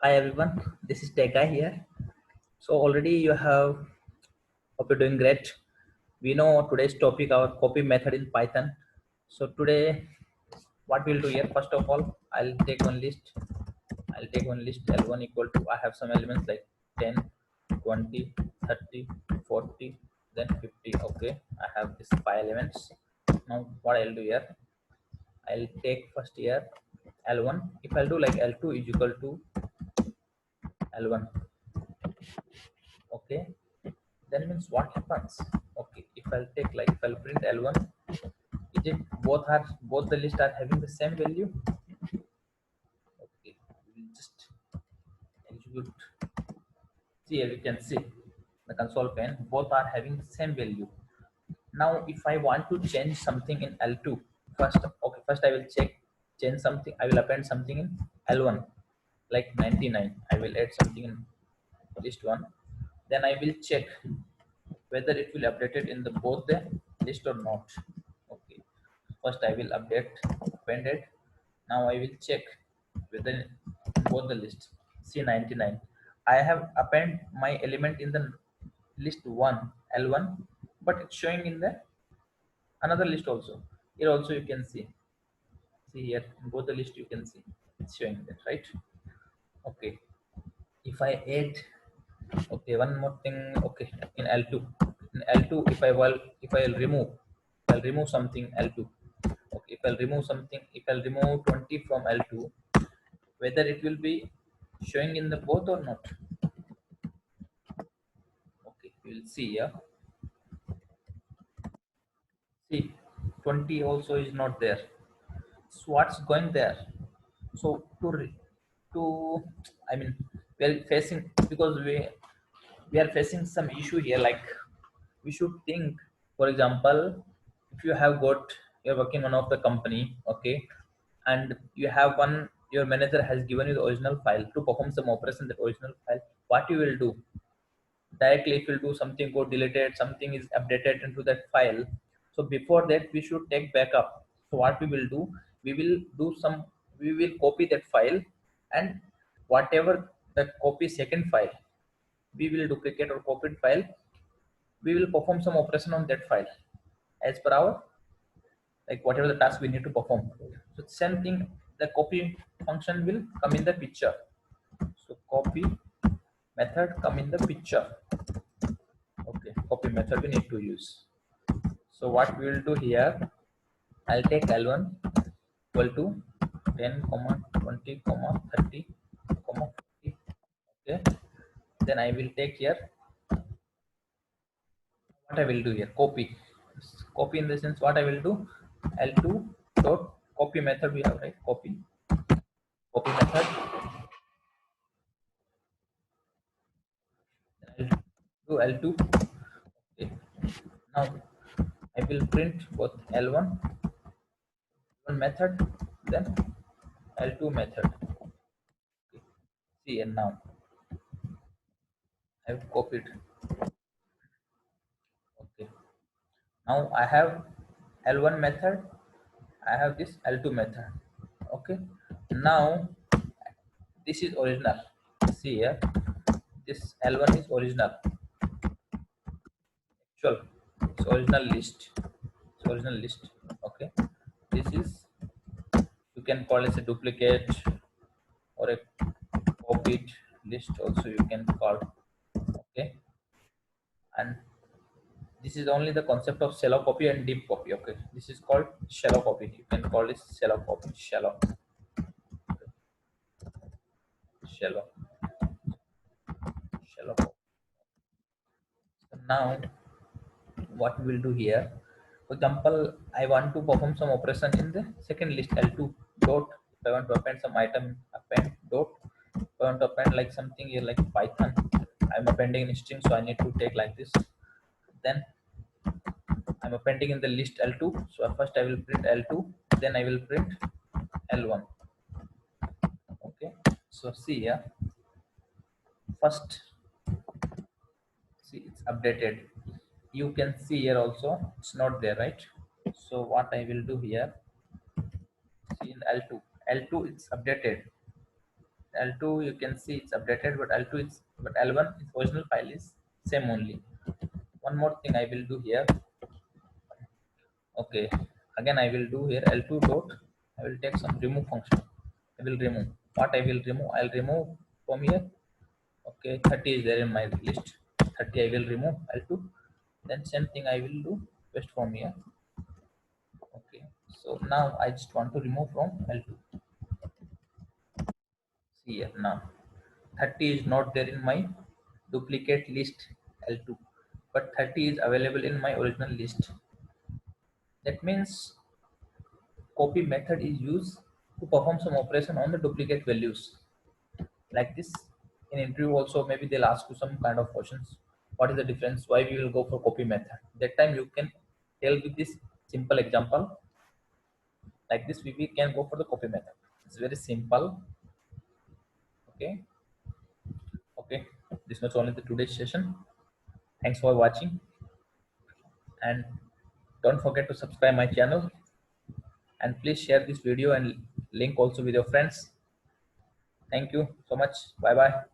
Hi everyone, this is Teka here. So already you have, hope you're doing great. We know today's topic, our copy method in Python. So today, what we'll do here, first of all, I'll take one list. I'll take one list L1 equal to, I have some elements like 10, 20, 30, 40, then 50. Okay, I have these 5 elements. Now what I'll do here, I'll take first here L1. If I'll do like L2 is equal to L1. Okay, then means what happens? Okay, if I'll take like if I'll print L1, is it both the list are having the same value? Okay, we'll just execute. See here, you can see the console pane, both are having the same value. Now if I want to change something in L2, first I will change something, I will append something in L1 like 99. I will add something in list 1, then I will check whether it will update it in the both the list or not. Okay, first I will append it. Now I will check whether in both the list. See 99, I have append my element in the list 1 L1, but it's showing in the another list also. Here also you can see here in both the list you can see it's showing that, right? Okay, if I add, okay, one more thing. Okay, in L2, if I'll remove something L2. Okay, if I'll remove something, if I'll remove 20 from L2, whether it will be showing in the both or not. Okay, we'll see here. See, 20 also is not there. So what's going there? So to I mean, we're facing, because we are facing some issue here. Like, we should think, for example, if you have got, you're working one of the company, okay, and you have one, your manager has given you the original file to perform some operation, that original file, what you will do directly, if you do something go deleted, something is updated into that file. So before that we should take backup. So what we will do, we will do some, we will copy that file, and whatever the copy second file, we will duplicate or copied file, we will perform some operation on that file as per our, like, whatever the task we need to perform. So same thing, the copy function will come in the picture. So copy method come in the picture. Okay, copy method we need to use. So what we will do here, I'll take L1 equal to 10 comma 20 comma 30 comma 40. Okay, then I will take here, what I will do here, copy in the sense, what I will do, L2 dot copy method we have, right? Copy method, then I'll do L2. Okay, now I will print both L1 method, then L2 method. Okay. See, and now I have copied. Okay, now I have L1 method, I have this L2 method. Okay, now this is original. See here, this L1 is original, actual, it's original list, it's original list. Okay, this is, you can call it a duplicate or a copied list also you can call. Okay, and this is only the concept of shallow copy and deep copy. Okay, this is called shallow copy, you can call this shallow copy, shallow shallow copy. So now what we will do here, for example, I want to perform some operation in the second list L2 dot, if I want to append some item, append dot, if I want to append like something here like Python, I'm appending in string, so I need to take like this. Then I'm appending in the list L2, so first I will print L2, then I will print L1. Okay, so see here, first, see, it's updated. You can see here also it's not there, right? So what I will do here, see in L2, it's updated. L2 you can see it's updated, but L2 is, but L1 is original file is same only. One more thing I will do here. Okay, again I will do here L2 dot, I will take some remove function. I will remove what I will remove. I'll remove from here. Okay, 30 is there in my list. 30 I will remove L2. Then same thing I will do paste from here. Okay, so now I just want to remove from L2. See here now 30 is not there in my duplicate list L2, but 30 is available in my original list. That means copy method is used to perform some operation on the duplicate values. Like this, in interview also maybe they'll ask you some kind of questions. What is the difference? Why we will go for copy method? That time you can tell with this simple example. Like this, we can go for the copy method. It's very simple. Okay. Okay. This was only the today's session. Thanks for watching, and don't forget to subscribe my channel, and please share this video and link also with your friends. Thank you so much. Bye bye.